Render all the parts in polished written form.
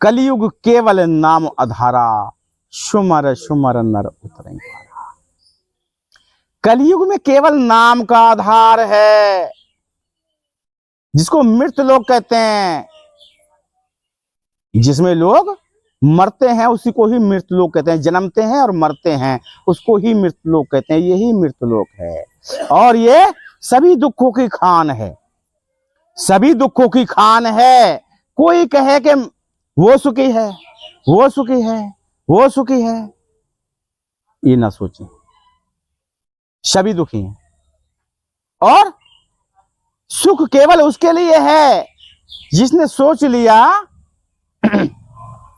कलयुग केवल नाम आधारा, सुमर सुमर नर उतरेंगे। कलयुग में केवल नाम का आधार है, जिसको मृत्यु लोग कहते हैं। जिसमें लोग मरते हैं उसी को ही मृत्यु लोग कहते हैं। जन्मते हैं और मरते हैं उसको ही मृत्यु लोग कहते हैं। यही मृत्यु लोक है और ये सभी दुखों की खान है, सभी दुखों की खान है। कोई कहे कि वो सुखी है, वो सुखी है, वो सुखी है, ये ना सोचें, सभी दुखी हैं। और सुख केवल उसके लिए है जिसने सोच लिया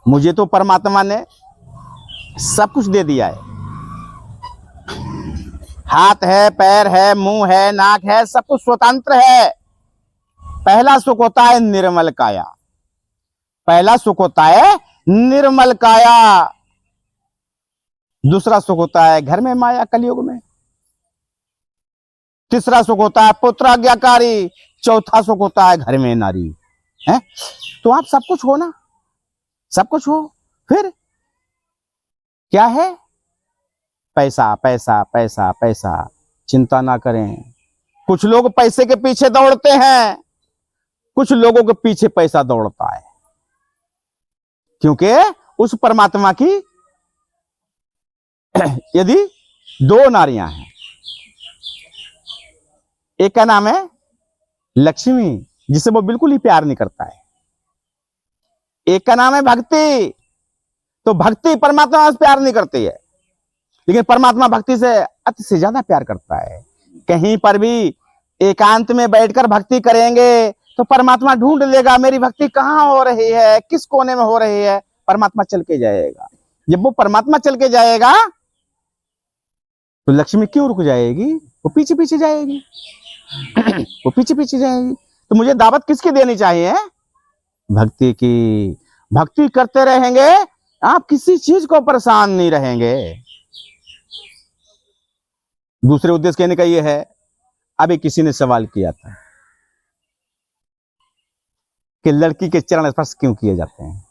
मुझे तो परमात्मा ने सब कुछ दे दिया है। हाथ है, पैर है, मुंह है, नाक है, सब कुछ स्वतंत्र है। पहला सुख होता है निर्मल काया, पहला सुख होता है निर्मल काया। दूसरा सुख होता है घर में माया कलयुग में। तीसरा सुख होता है पुत्र आज्ञाकारी। चौथा सुख होता है घर में नारी है। तो आप सब कुछ हो ना, सब कुछ हो, फिर क्या है? पैसा पैसा पैसा पैसा। चिंता ना करें। कुछ लोग पैसे के पीछे दौड़ते हैं, कुछ लोगों के पीछे पैसा दौड़ता है, क्योंकि उस परमात्मा की यदि दो नारियां हैं, एक का नाम है लक्ष्मी जिसे वो बिल्कुल ही प्यार नहीं करता है, एक का नाम है भक्ति। तो भक्ति परमात्मा से प्यार नहीं करती है, लेकिन परमात्मा भक्ति से अति से ज्यादा प्यार करता है। कहीं पर भी एकांत में बैठकर भक्ति करेंगे तो परमात्मा ढूंढ लेगा मेरी भक्ति कहाँ हो रही है, किस कोने में हो रही है। परमात्मा चल के जाएगा। जब वो परमात्मा चल के जाएगा तो लक्ष्मी क्यों रुक जाएगी? वो पीछे पीछे जाएगी वो पीछे पीछे जाएगी। तो मुझे दावत किसकी देनी चाहिए? भक्ति की। भक्ति करते रहेंगे, आप किसी चीज को परेशान नहीं रहेंगे। दूसरे उद्देश्य कहने का यह है, अभी किसी ने सवाल किया था कि लड़की के चरण स्पर्श क्यों किए जाते हैं।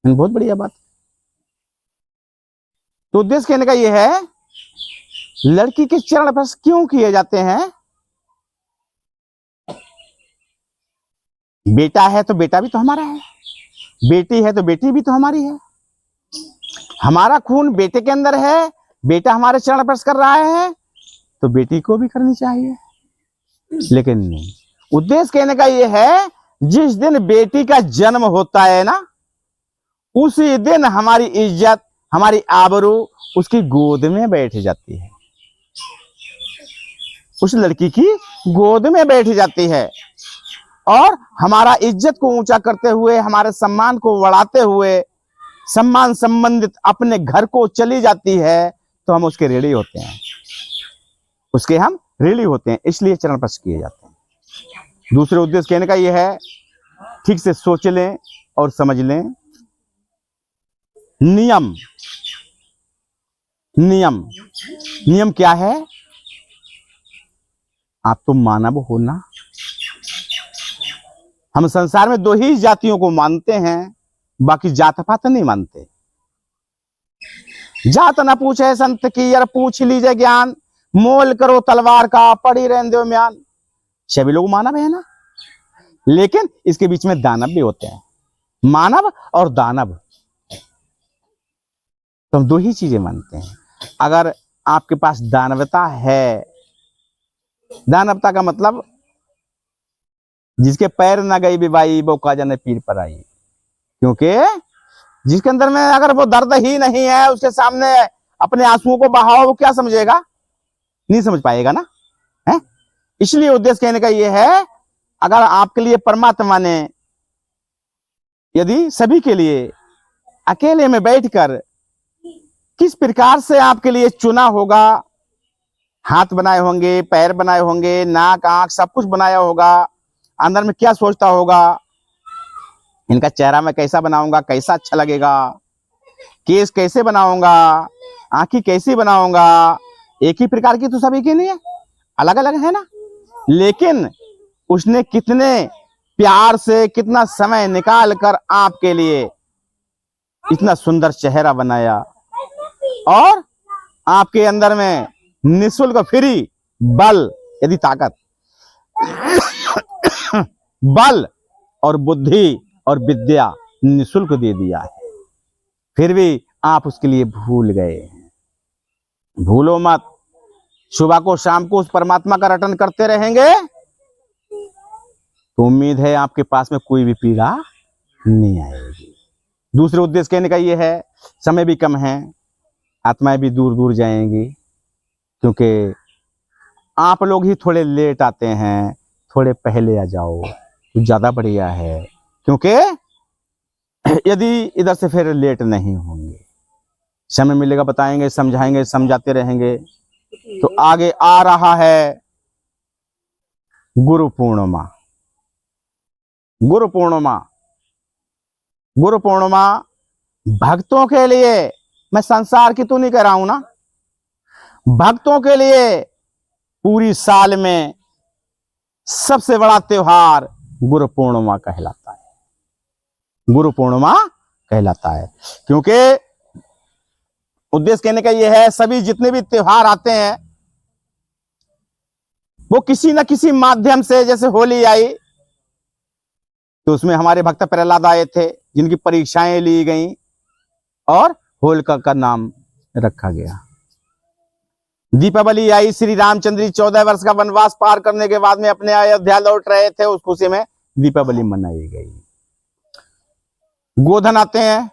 बहुत बढ़िया बात। तो उद्देश्य कहने का यह है, लड़की के चरण स्पर्श क्यों किए जाते हैं? बेटा है तो बेटा भी तो हमारा है, बेटी है तो बेटी भी तो हमारी है। हमारा खून बेटे के अंदर है, बेटा हमारे चरण स्पर्श कर रहा है तो बेटी को भी करनी चाहिए। लेकिन नहीं, उद्देश्य कहने का यह है, जिस दिन बेटी का जन्म होता है ना, उसी दिन हमारी इज्जत, हमारी आबरू उसकी गोद में बैठ जाती है, उस लड़की की गोद में बैठ जाती है। और हमारा इज्जत को ऊंचा करते हुए, हमारे सम्मान को बढ़ाते हुए, सम्मान संबंधित अपने घर को चली जाती है, तो हम उसके ऋणी होते हैं, उसके हम ऋणी होते हैं। इसलिए चरण स्पर्श किए जाते हैं। दूसरे उद्देश्य कहने का यह है, ठीक से सोच लें और समझ लें। नियम नियम नियम क्या है? आप तो मानव हो ना। हम संसार में दो ही जातियों को मानते हैं, बाकी जात पात नहीं मानते। जात न पूछे संत की, यार पूछ लीजिए ज्ञान। मोल करो तलवार का, पड़ी रहने दो म्यान। सभी लोग मानव है ना, लेकिन इसके बीच में दानव भी होते हैं, मानव और दानव। तो हम दो ही चीजें मानते हैं। अगर आपके पास दानवता है, दानवता का मतलब जिसके पैर ना गई बिबाई, वो का जाने पीर पर आई। क्योंकि जिसके अंदर में अगर वो दर्द ही नहीं है, उसके सामने अपने आंसुओं को बहाओ, वो क्या समझेगा? नहीं समझ पाएगा ना, है? इसलिए उद्देश्य कहने का यह है, अगर आपके लिए परमात्मा ने यदि सभी के लिए अकेले में बैठकर किस प्रकार से आपके लिए चुना होगा, हाथ बनाए होंगे, पैर बनाए होंगे, नाक आंख सब कुछ बनाया होगा, अंदर में क्या सोचता होगा, इनका चेहरा मैं कैसा बनाऊंगा, कैसा अच्छा लगेगा, केस कैसे बनाऊंगा, आंखें कैसी बनाऊंगा। एक ही प्रकार की तो सभी की नहीं है, अलग अलग है ना। लेकिन उसने कितने प्यार से कितना समय निकाल कर आपके लिए इतना सुंदर चेहरा बनाया और आपके अंदर में निःशुल्क फ्री बल, यदि ताकत, बल और बुद्धि और विद्या निःशुल्क दे दिया है, फिर भी आप उसके लिए भूल गए। भूलो मत, सुबह को शाम को उस परमात्मा का रटन करते रहेंगे तो उम्मीद है आपके पास में कोई भी पीड़ा नहीं आएगी। दूसरे उद्देश्य कहने का ये है, समय भी कम है, आत्माएं भी दूर दूर जाएंगी, क्योंकि आप लोग ही थोड़े लेट आते हैं, थोड़े पहले आ जाओ तो ज़्यादा बढ़िया है, क्योंकि यदि इधर से फिर लेट नहीं होंगे, समय मिलेगा बताएंगे, समझाएंगे, समझाते रहेंगे। तो आगे आ रहा है गुरु पूर्णिमा। गुरु पूर्णिमा, गुरु पूर्णिमा भक्तों के लिए, मैं संसार की तो नहीं कह रहा हूं ना, भक्तों के लिए पूरी साल में सबसे बड़ा त्योहार गुरु पूर्णिमा कहलाता है। गुरु पूर्णिमा कहलाता है क्योंकि उद्देश्य कहने का यह है, सभी जितने भी त्योहार आते हैं वो किसी न किसी माध्यम से, जैसे होली आई तो उसमें हमारे भक्त प्रहलाद आए थे, जिनकी परीक्षाएं ली गई और होलिका का नाम रखा गया। दीपावली आई, श्री रामचंद्र जी 14 वर्ष का वनवास पार करने के बाद में अपने अयोध्या लौट रहे थे, उस खुशी में दीपावली मनाई गई। गोधन आते हैं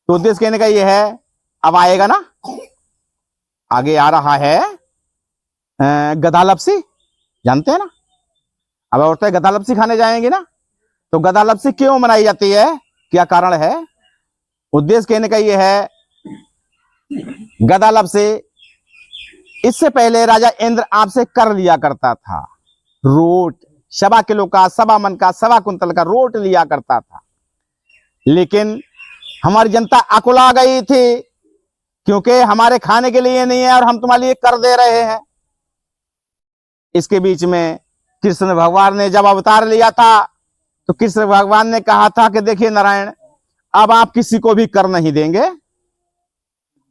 तो उद्देश्य कहने का यह है, अब आएगा ना, आगे आ रहा है गधा लपसी, जानते हैं ना, अब औरतें गधा लपसी खाने जाएंगी ना, तो गधा लपसी क्यों मनाई जाती है, क्या कारण है? उद्देश्य कहने का यह है, गधा लपसी, इससे पहले राजा इंद्र आपसे कर लिया करता था रोट, 1.25 किलो का, 1.25 मन का, 1.25 कुंतल का रोट लिया करता था, लेकिन हमारी जनता अकुला गई थी, क्योंकि हमारे खाने के लिए नहीं है और हम तुम्हारे लिए कर दे रहे हैं। इसके बीच में कृष्ण भगवान ने जब अवतार लिया था तो कृष्ण भगवान ने कहा था कि देखिए नारायण, अब आप किसी को भी कर नहीं देंगे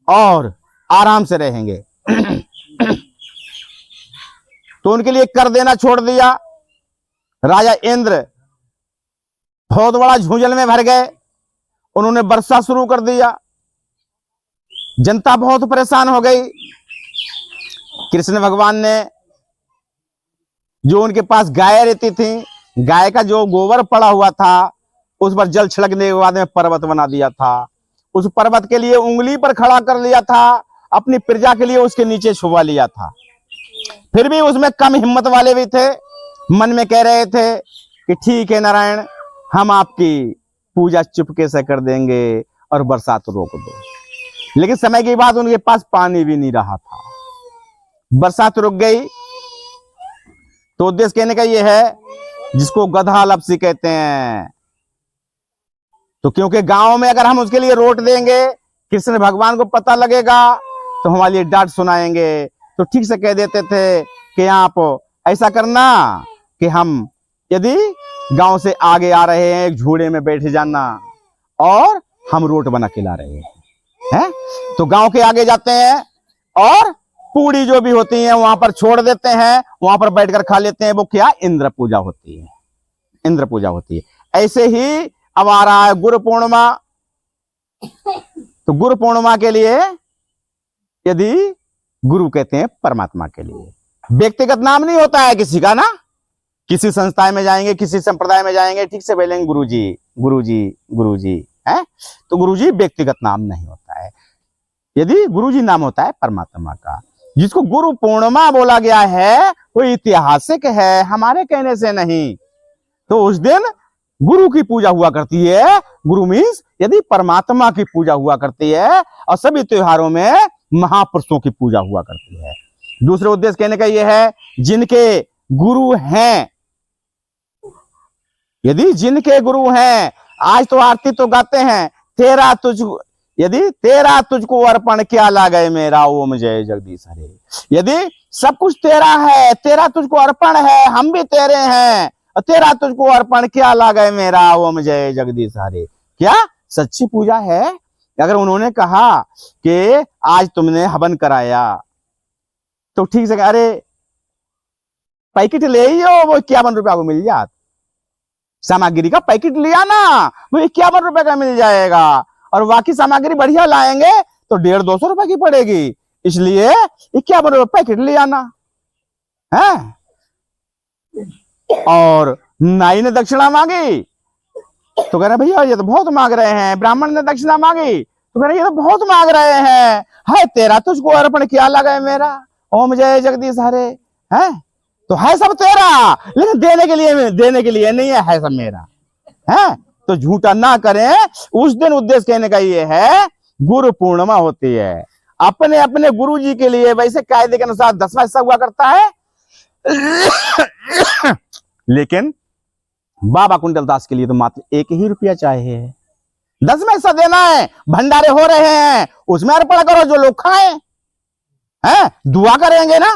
और आराम से रहेंगे। तो उनके लिए कर देना छोड़ दिया। राजा इंद्र बहुत बड़ा झुंझल में भर गए, उन्होंने वर्षा शुरू कर दिया, जनता बहुत परेशान हो गई। कृष्ण भगवान ने, जो उनके पास गाय रहती थी, गाय का जो गोबर पड़ा हुआ था उस पर जल छिड़कने के बाद में पर्वत बना दिया था, उस पर्वत के लिए उंगली पर खड़ा कर लिया था, अपनी प्रजा के लिए उसके नीचे छुपा लिया था। फिर भी उसमें कम हिम्मत वाले भी थे, मन में कह रहे थे कि ठीक है नारायण, हम आपकी पूजा चुपके से कर देंगे और बरसात रोक दो। लेकिन समय के बाद उनके पास पानी भी नहीं रहा था, बरसात रुक गई। तो उद्देश्य कहने का यह है, जिसको गधा लपसी कहते हैं, तो क्योंकि गांव में अगर हम उसके लिए रोट देंगे, कृष्ण भगवान को पता लगेगा तो हमारे लिए डांट सुनाएंगे, तो ठीक से कह देते थे कि आप ऐसा करना कि हम यदि गांव से आगे आ रहे हैं, एक झूड़े में बैठ जाना और हम रोट बना के ला रहे हैं, तो गांव के आगे जाते हैं और पूड़ी जो भी होती है वहां पर छोड़ देते हैं, वहां पर बैठकर खा लेते हैं। वो क्या, इंद्र पूजा होती है, इंद्र पूजा होती है। ऐसे ही अब आ रहा है गुरु पूर्णिमा। तो गुरु पूर्णिमा के लिए, यदि गुरु कहते हैं परमात्मा के लिए, व्यक्तिगत नाम नहीं होता है किसी का ना, किसी संस्थाएं में जाएंगे, किसी संप्रदाय में जाएंगे, ठीक से बोलेंगे गुरुजी गुरुजी गुरुजी, है, तो गुरुजी व्यक्तिगत नाम नहीं होता है। यदि गुरुजी नाम होता है परमात्मा का। जिसको गुरु पूर्णिमा बोला गया है वो ऐतिहासिक है, हमारे कहने से नहीं। तो उस दिन गुरु की पूजा हुआ करती है। गुरु मीन्स यदि परमात्मा की पूजा हुआ करती है, और सभी त्योहारों में महापुरुषों की पूजा हुआ करती है। दूसरे उद्देश्य कहने का यह है, जिनके गुरु हैं, यदि जिनके गुरु हैं, आज तो आरती तो गाते हैं, तेरा तुझको अर्पण क्या लागे मेरा ओम जय जगदीश हरे। यदि सब कुछ तेरा है, तेरा तुझको अर्पण है, हम भी तेरे हैं, और तेरा तुझको अर्पण क्या लागे मेरा, ओम जय जगदीश हरे। क्या सच्ची पूजा है? अगर उन्होंने कहा कि आज तुमने हवन कराया तो ठीक से, अरे पैकेट ले ही हो, वो 51 रुपया को मिल जात, सामग्री का पैकेट लिया ना वो 51 रुपए का मिल जाएगा, और बाकी सामग्री बढ़िया लाएंगे तो 150-200 रुपए की पड़ेगी, इसलिए 51 रुपए पैकेट ले आना है। और नाई ने दक्षिणा मांगी तो कह रहे भैया ये तो बहुत मांग रहे हैं। ब्राह्मण ने दक्षिणा मांगी तो कह रहे ये तो बहुत मांग रहे हैं। है तेरा तुझको अर्पण क्या लगा है मेरा, ओम जय जगदीश हरे। है तो है सब तेरा, लेकिन देने के लिए नहीं है सब मेरा। है तो झूठा ना करें। उस दिन उद्देश्य कहने का ये है, गुरु पूर्णिमा होती है, अपने अपने गुरु जी के लिए वैसे कायदे के अनुसार 10वां हिस्सा हुआ करता है, लेकिन बाबा कुंडलदास के लिए तो मात्र 1 ही रुपया चाहिए। 10वां हिस्सा देना है, भंडारे हो रहे हैं उसमें अर्पण करो, जो लोग खाएं। हैं दुआ करेंगे ना,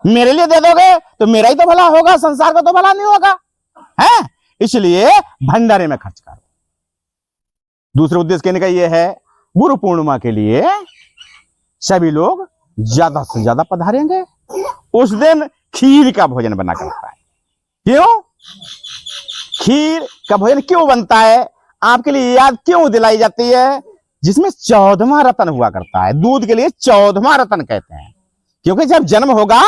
मेरे लिए दे दोगे तो मेरा ही तो भला होगा, संसार का तो भला नहीं होगा। है इसलिए भंडारे में खर्च करो। दूसरा उद्देश्य कहने का यह है, गुरु पूर्णिमा के लिए सभी लोग ज्यादा से ज्यादा पधारेंगे। उस दिन खीर का भोजन बना करता है। क्यों खीर का भोजन क्यों बनता है, आपके लिए याद क्यों दिलाई जाती है? जिसमें 14वां रतन हुआ करता है। दूध के लिए 14वां रतन कहते हैं, क्योंकि जब जन्म होगा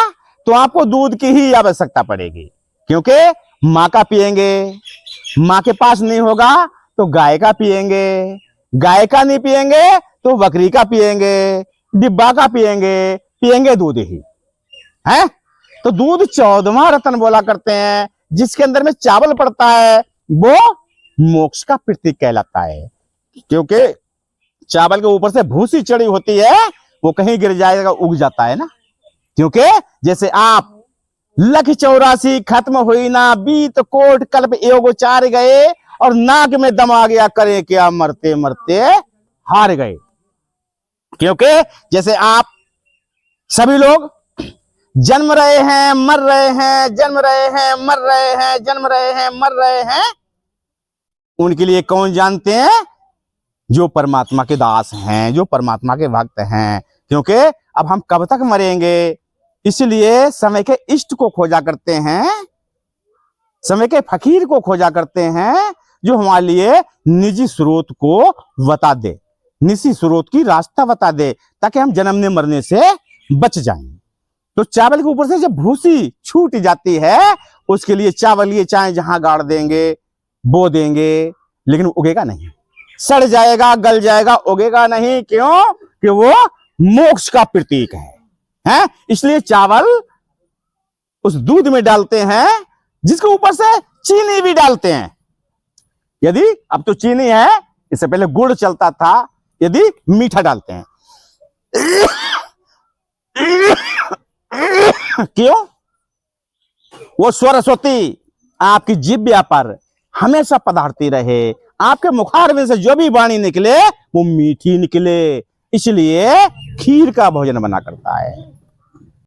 तो आपको दूध की ही आवश्यकता पड़ेगी, क्योंकि माँ का पिएंगे, माँ के पास नहीं होगा तो गाय का पिएंगे, गाय का नहीं पिएंगे तो बकरी का पिएंगे, डिब्बा का पिएंगे दूध ही है। तो दूध 14वां रतन बोला करते हैं। जिसके अंदर में चावल पड़ता है वो मोक्ष का प्रतीक कहलाता है, क्योंकि चावल के ऊपर से भूसी चढ़ी होती है, वो कहीं गिर जाएगा उग जाता है ना। क्योंकि जैसे आप 184 खत्म हुई ना, बीत कोट कल्प योग 4 गए, और नाक में दम आ गया, करे क्या मरते मरते हार गए। क्योंकि जैसे आप सभी लोग जन्म रहे हैं मर रहे हैं, जन्म रहे हैं मर रहे हैं, जन्म रहे हैं मर रहे हैं, उनके लिए कौन जानते हैं? जो परमात्मा के दास हैं, जो परमात्मा के भक्त हैं। क्योंकि अब हम कब तक मरेंगे, इसलिए समय के इष्ट को खोजा करते हैं, समय के फकीर को खोजा करते हैं, जो हमारे लिए निजी स्रोत को बता दे, निजी स्रोत की रास्ता बता दे, ताकि हम जन्मने मरने से बच जाएं। तो चावल के ऊपर से जब भूसी छूट जाती है, उसके लिए चावल ये चाहे जहां गाड़ देंगे, बो देंगे, लेकिन उगेगा नहीं, सड़ जाएगा, गल जाएगा, उगेगा नहीं। क्यों? कि वो मोक्ष का प्रतीक है। इसलिए चावल उस दूध में डालते हैं, जिसके ऊपर से चीनी भी डालते हैं। यदि अब तो चीनी है, इससे पहले गुड़ चलता था, यदि मीठा डालते हैं। क्यों? वो सरस्वती आपकी जिह्वा पर हमेशा पधारती रहे, आपके मुखार में से जो भी वाणी निकले वो मीठी निकले, इसलिए खीर का भोजन बना करता है।